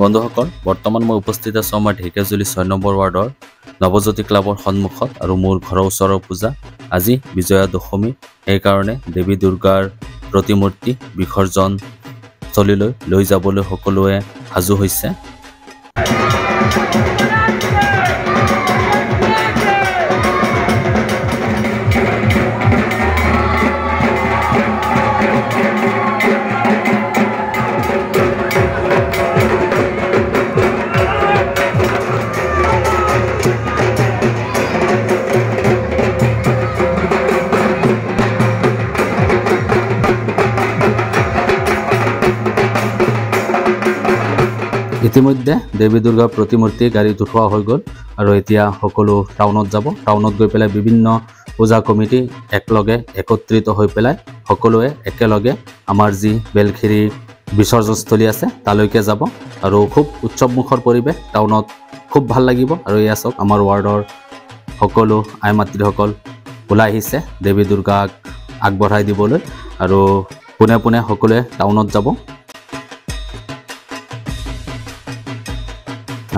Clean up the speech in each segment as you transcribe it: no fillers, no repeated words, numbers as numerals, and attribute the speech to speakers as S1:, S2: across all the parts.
S1: বন্ধুসকল বৰ্তমান মই উপস্থিত আছো আমাৰ ঢেকিয়াজুলি 6 নম্বৰ ৱাৰ্ডৰ নৱজ্যোতি ক্লাবৰ সন্মুখত আৰু মোৰ ঘৰৰ ওচৰৰ পূজা আজি বিজয়া দশমী এই কাৰণে দেৱী দুৰ্গাৰ প্ৰতিমূৰ্তি বিসৰ্জন স্থলীলৈ লৈ যাবলৈ সকলোৱে সাজু হৈছে। ইতিমধ্যে দেৱী দুৰ্গাৰ প্ৰতিমূৰ্তি গাড়ীত উঠোৱা হৈ গ'ল আৰু এতিয়া সকলো টাউনত যাব। টাউনত গৈ পেলাই বিভিন্ন পূজা কমিটি একলগে একত্ৰিত হৈ পেলাই সকলোৱে একেলগে আমাৰ যি বেলখিৰি বিসৰ্জনস্থলী আছে তালৈকে যাব আৰু খুব উৎসৱমুখৰ পৰিৱেশ টাউনত খুব ভাল লাগিব। আৰু এয়া চাওক আমাৰ ৱাৰ্ডৰ সকলো আই মাতৃসকল ওলাই আহিছে দেৱী দুৰ্গাক আগবঢ়াই দিবলৈ আৰু পোনে পোনে সকলোৱে টাউনত যাব।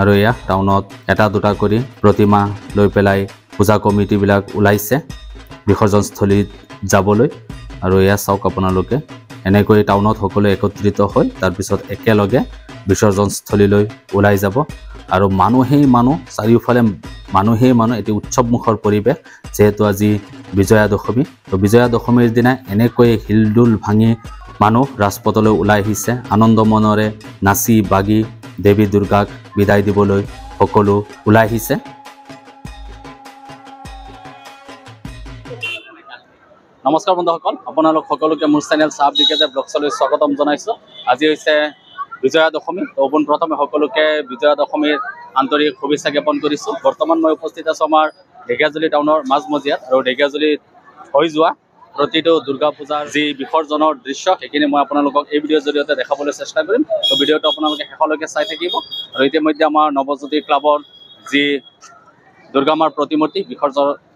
S1: আৰু এয়া টাউনত এটা দুটা কৰি প্ৰতিমা লৈ পেলাই পূজা কমিটিবিলাক ওলাইছে বিসৰ্জনস্থলীত যাবলৈ। আৰু এয়া চাওক আপোনালোকে এনেকৈ টাউনত সকলোৱে একত্ৰিত হৈ তাৰপিছত একেলগে বিসৰ্জনস্থলীলৈ ওলাই যাব আৰু মানুহেই মানুহ, চাৰিওফালে মানুহেই মানুহ। এটি উৎসৱমুখৰ পৰিৱেশ যিহেতু আজি বিজয়া দশমী। তো বিজয়া দশমীৰ দিনা এনেকৈ হিলডুল ভাঙি মানুহ ৰাজপথলৈ ওলাই আহিছে আনন্দ মনেৰে নাচি বাগি দেৱী দুৰ্গাক বিদায় দিবলৈ সকলো ওলাই আহিছে। নমস্কাৰ বন্ধুসকল, আপোনালোক সকলোকে মোৰ চেনেল চাব দিকে ব্লগছলৈ স্বাগতম জনাইছোঁ। আজি হৈছে বিজয়া দশমী। তো পোনপ্ৰথমে সকলোকে বিজয়া দশমীৰ আন্তৰিক শুভেচ্ছা জ্ঞাপন কৰিছোঁ। বৰ্তমান মই উপস্থিত আছোঁ আমাৰ ঢেকিয়াজুলি টাউনৰ মাজমজিয়াত আৰু ঢেকিয়াজুলিত হৈ যোৱা প্ৰতিটো দুৰ্গা পূজাৰ যি বিসৰ্জনৰ দৃশ্য সেইখিনি মই আপোনালোকক এই ভিডিঅ'ৰ জৰিয়তে দেখাবলৈ চেষ্টা কৰিম। তো ভিডিঅ'টো আপোনালোকে শেষলৈকে চাই থাকিব। আৰু ইতিমধ্যে আমাৰ নৱজ্যোতি ক্লাবৰ যি দুৰ্গা মাৰ প্ৰতিমূৰ্তি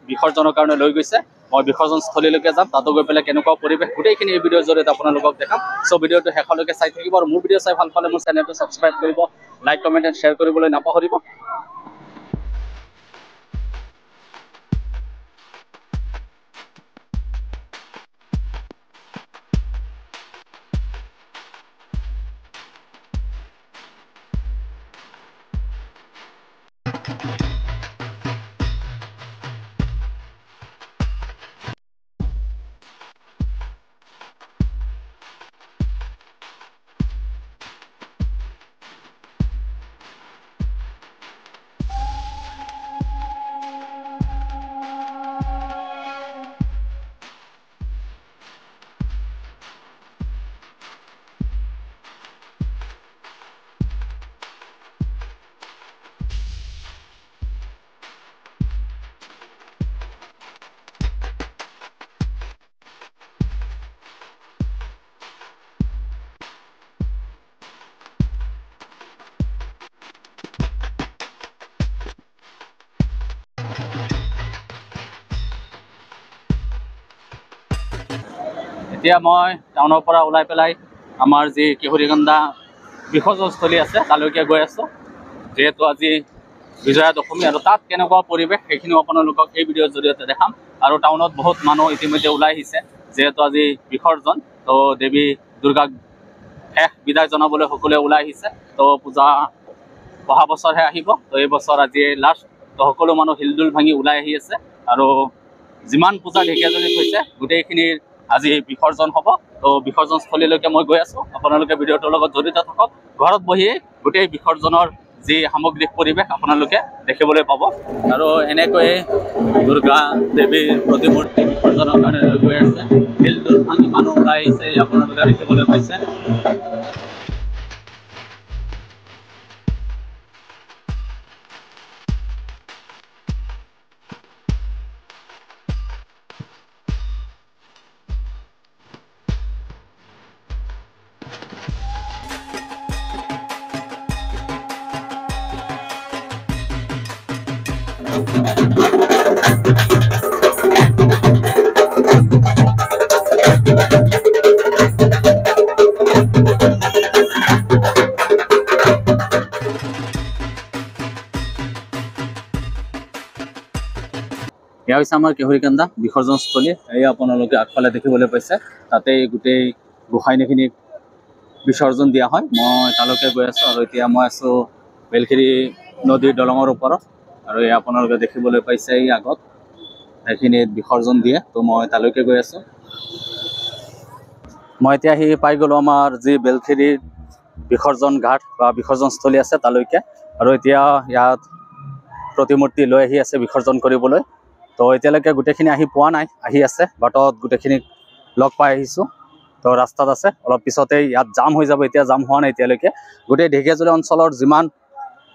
S1: বিসৰ্জনৰ কাৰণে লৈ গৈছে। মই বিসৰ্জনস্থলীলৈকে যাম, তাতো গৈ পেলাই কেনেকুৱা পৰিৱেশ গোটেইখিনি এই ভিডিঅ'ৰ জৰিয়তে আপোনালোকক দেখাম। চ' ভিডিঅ'টো শেষলৈকে চাই থাকিব আৰু মোৰ ভিডিঅ' চাই ভাল পালে মোৰ চেনেলটো ছাবস্ক্ৰাইব কৰিব, লাইক কমেণ্ট এণ্ড শ্বেয়াৰ কৰিবলৈ নাপাহৰিব। এতিয়া মই টাউনৰ পৰা ওলাই পেলাই আমাৰ যি কিশোৰীকান্দা বিসৰ্জনস্থলী আছে তালৈকে গৈ আছোঁ। যিহেতু আজি বিজয়া দশমী আৰু তাত কেনেকুৱা পৰিৱেশ সেইখিনিও আপোনালোকক এই ভিডিঅ'ৰ জৰিয়তে দেখাম। আৰু টাউনত বহুত মানুহ ইতিমধ্যে ওলাই আহিছে যিহেতু আজি বিসৰ্জন। তো দেৱী দুৰ্গাক শেষ বিদায় জনাবলৈ সকলোৱে ওলাই আহিছে। তো পূজা অহা বছৰহে আহিব, তো এই বছৰ আজি লাষ্ট। তো সকলো মানুহ হিলডুল ভাঙি ওলাই আহি আছে আৰু যিমান পূজা ঢেকিয়াজুলিত হৈছে গোটেইখিনিৰ আজি বিসৰ্জন হ'ব। তো বিসৰ্জনস্থলীলৈকে মই গৈ আছোঁ, আপোনালোকে ভিডিঅ'টোৰ লগত জড়িত থাকক। ঘৰত বহিয়ে গোটেই বিসৰ্জনৰ যি সামগ্ৰিক পৰিৱেশ আপোনালোকে দেখিবলৈ পাব। আৰু এনেকৈয়ে দুৰ্গা দেৱীৰ প্ৰতিমূৰ্তি বিসৰ্জনৰ কাৰণে লৈ গৈ আছে। হিলডুল ভাঙি মানুহ ওলাই আহিছে আপোনালোকে দেখিবলৈ পাইছে। এয়া হৈছে আমাৰ কেহৰীকান্দা বিসৰ্জনস্থলী। এই আপোনালোকে আগফালে দেখিবলৈ পাইছে, তাতে গোটেই গোসাঁইনীখিনিক বিসৰ্জন দিয়া হয়। মই তালৈকে গৈ আছোঁ আৰু এতিয়া মই আছোঁ বেলখেৰী নদীৰ দলঙৰ ওপৰত। আৰু এয়া আপোনালোকে দেখিবলৈ পাইছে এই আগত সেইখিনিত বিসৰ্জন দিয়ে। তো মই তালৈকে গৈ আছোঁ। মই এতিয়া আহি পাই গ'লোঁ আমাৰ যি বেলখেৰীৰ বিসৰ্জন ঘাট বা বিসৰ্জনস্থলী আছে তালৈকে। আৰু এতিয়া ইয়াত প্ৰতিমূৰ্তি লৈ আহি আছে বিসৰ্জন কৰিবলৈ। তো এতিয়ালৈকে গোটেইখিনি আহি পোৱা নাই, আহি আছে বাটত, গোটেইখিনিক লগ পাই আহিছোঁ। তো ৰাস্তাত আছে, অলপ পিছতেই ইয়াত জাম হৈ যাব। এতিয়া জাম হোৱা নাই এতিয়ালৈকে। গোটেই ঢেকীয়াজুলি অঞ্চলৰ যিমান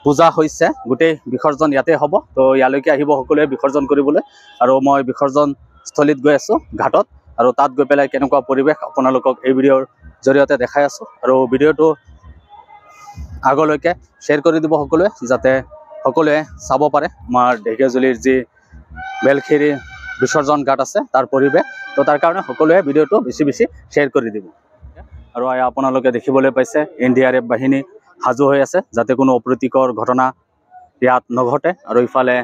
S1: পূজা হৈছে গোটেই বিসৰ্জন ইয়াতে হ'ব। তো ইয়ালৈকে আহিব সকলোৱে বিসৰ্জন কৰিবলৈ। আৰু মই বিসৰ্জনস্থলীত গৈ আছোঁ ঘাটত, আৰু তাত গৈ পেলাই কেনেকুৱা পৰিৱেশ আপোনালোকক এই ভিডিঅ'ৰ জৰিয়তে দেখাই আছোঁ। আৰু ভিডিঅ'টো আগলৈকে শ্বেয়াৰ কৰি দিব সকলোৱে, যাতে সকলোৱে চাব পাৰে আমাৰ ঢেকীয়াজুলিৰ যি বেলখেৰী বিসৰ্জন ঘাট আছে তাৰ পৰিৱেশ। তো তাৰ কাৰণে সকলোৱে ভিডিঅ'টো বেছি বেছি শ্বেয়াৰ কৰি দিব। আৰু আপোনালোকে দেখিবলৈ পাইছে NDRF বাহিনী সাজু হৈ আছে, যাতে কোনো অপ্ৰীতিকৰ ঘটনা ইয়াত নঘটে। আৰু ইফালে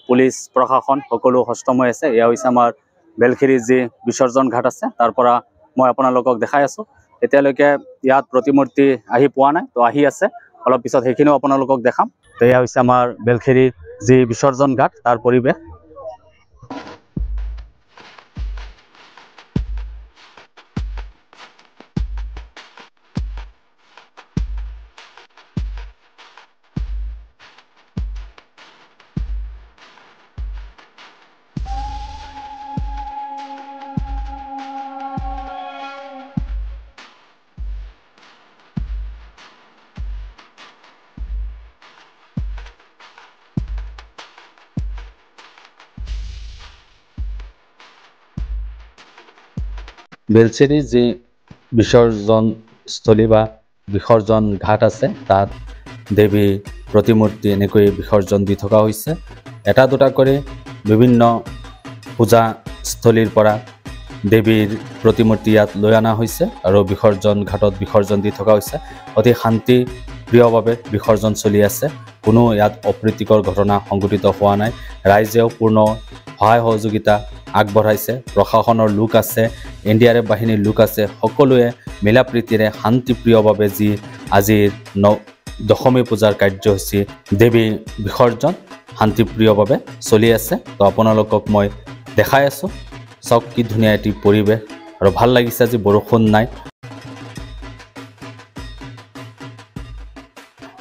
S1: পুলিচ প্ৰশাসন সকলো সষ্টম হৈ আছে। এয়া হৈছে আমাৰ বেলখেৰীৰ যি বিসৰ্জন ঘাট আছে, তাৰ পৰা মই আপোনালোকক দেখাই আছোঁ। এতিয়ালৈকে ইয়াত প্ৰতিমূৰ্তি আহি পোৱা নাই, তো আহি আছে, অলপ পিছত সেইখিনিও আপোনালোকক দেখাম। তো এয়া হৈছে আমাৰ বেলখেৰীৰ যি বিসৰ্জন ঘাট তাৰ পৰিৱেশ। বেলচেৰীৰ যি বিসৰ্জনস্থলী বা বিসৰ্জন ঘাট আছে, তাত দেৱীৰ প্ৰতিমূৰ্তি এনেকৈ বিসৰ্জন দি থকা হৈছে। এটা দুটা কৰি বিভিন্ন পূজাস্থলীৰ পৰা দেৱীৰ প্ৰতিমূৰ্তি ইয়াত লৈ অনা হৈছে আৰু বিসৰ্জন ঘাটত বিসৰ্জন দি থকা হৈছে। অতি শান্তিপ্ৰিয়ভাৱে বিসৰ্জন চলি আছে, কোনো ইয়াত অপ্ৰীতিকৰ ঘটনা সংঘটিত হোৱা নাই। ৰাইজেও পূৰ্ণ সহায় সহযোগিতা আগবঢ়াইছে, প্ৰশাসনৰ লোক আছে, NDRF বাহিনীৰ লোক আছে, সকলোৱে মিলা প্ৰীতিৰে শান্তিপ্ৰিয়ভাৱে যি আজিৰ দশমী পূজাৰ কাৰ্যসূচী দেৱীৰ বিসৰ্জন শান্তিপ্ৰিয়ভাৱে চলি আছে। তো আপোনালোকক মই দেখাই আছোঁ, চাওক কি ধুনীয়া এটি পৰিৱেশ, আৰু ভাল লাগিছে আজি বৰষুণ নাই।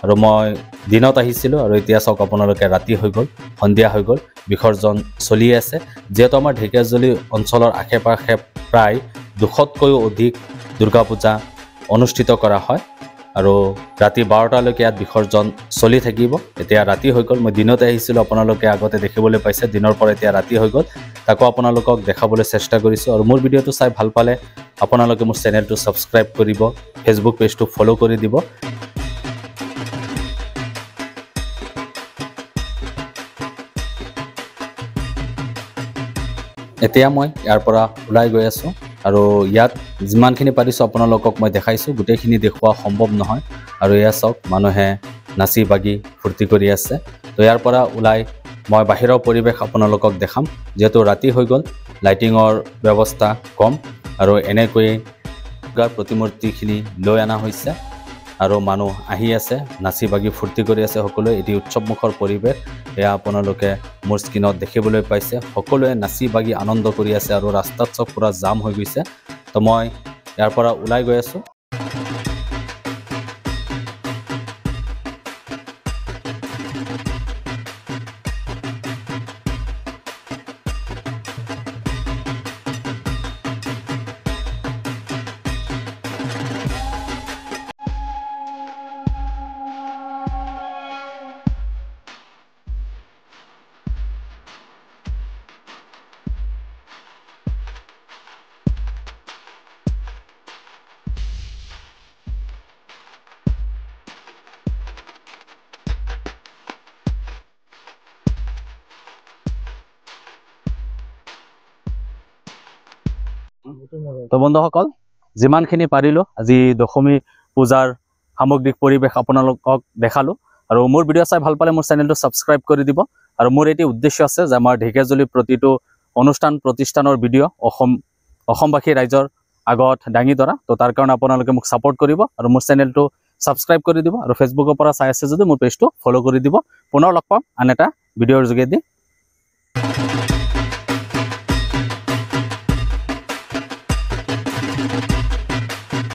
S1: আৰু মই দিনত আহিছিলোঁ, আৰু এতিয়া চাওক আপোনালোকে ৰাতি হৈ গ'ল, সন্ধিয়া হৈ গ'ল, বিসৰ্জন চলি আছে। যিহেতু আমাৰ ঢেকীয়াজুলি অঞ্চলৰ আশে পাশে প্ৰায় 200তকৈও অধিক দুৰ্গা পূজা অনুষ্ঠিত কৰা হয়, আৰু ৰাতি 12টালৈকে ইয়াত বিসৰ্জন চলি থাকিব। এতিয়া ৰাতি হৈ গ'ল, মই দিনতে আহিছিলোঁ, আপোনালোকে আগতে দেখিবলৈ পাইছে, দিনৰ পৰা এতিয়া ৰাতি হৈ গ'ল। তাকো আপোনালোকক দেখাবলৈ চেষ্টা কৰিছোঁ। আৰু মোৰ ভিডিঅ'টো চাই ভাল পালে আপোনালোকে মোৰ চেনেলটো ছাবস্ক্ৰাইব কৰিব, ফেচবুক পেজটো ফ'ল' কৰি দিব। এতিয়া মই ইয়াৰ পৰা ওলাই গৈ আছোঁ, আৰু ইয়াত যিমানখিনি পাৰিছোঁ আপোনালোকক মই দেখাইছোঁ, গোটেইখিনি দেখুওৱা সম্ভৱ নহয়। আৰু এয়া চাওক, মানুহে নাচি বাগি ফূৰ্তি কৰি আছে। তো ইয়াৰ পৰা ওলাই মই বাহিৰৰ পৰিৱেশ আপোনালোকক দেখাম। যিহেতু ৰাতি হৈ গ'ল, লাইটিঙৰ ব্যৱস্থা কম, আৰু এনেকৈয়ে দুৰ্গাৰ প্ৰতিমূৰ্তিখিনি লৈ অনা হৈছে, আৰু মানুহ আহি আছে, নাচি বাগি ফূৰ্তি কৰি আছে সকলোৱে। এটি উৎসৱমুখৰ পৰিৱেশ এয়া আপোনালোকে মোৰ স্ক্ৰীনত দেখিবলৈ পাইছে। সকলোৱে নাচি বাগি আনন্দ কৰি আছে, আৰু ৰাস্তাত চব পুৰা জাম হৈ গৈছে। তো মই ইয়াৰ পৰা ওলাই গৈ আছোঁ। তো বন্ধুসকল, যিমানখিনি পাৰিলোঁ আজি দশমী পূজাৰ সামগ্ৰিক পৰিৱেশ আপোনালোকক দেখালোঁ। আৰু মোৰ ভিডিঅ' চাই ভাল পালে মোৰ চেনেলটো ছাবস্ক্ৰাইব কৰি দিব, আৰু মোৰ এটি উদ্দেশ্য আছে যে আমাৰ ঢেকীয়াজুলিৰ প্ৰতিটো অনুষ্ঠান প্ৰতিষ্ঠানৰ ভিডিঅ' অসমবাসী ৰাইজৰ আগত দাঙি ধৰা। তো তাৰ কাৰণে আপোনালোকে মোক ছাপোৰ্ট কৰিব আৰু মোৰ চেনেলটো ছাবস্ক্ৰাইব কৰি দিব আৰু ফেচবুকৰ পৰা চাই আছে যদি মোৰ পেজটো ফ'ল' কৰি দিব। পুনৰ লগ পাম আন এটা ভিডিঅ'ৰ যোগেদি।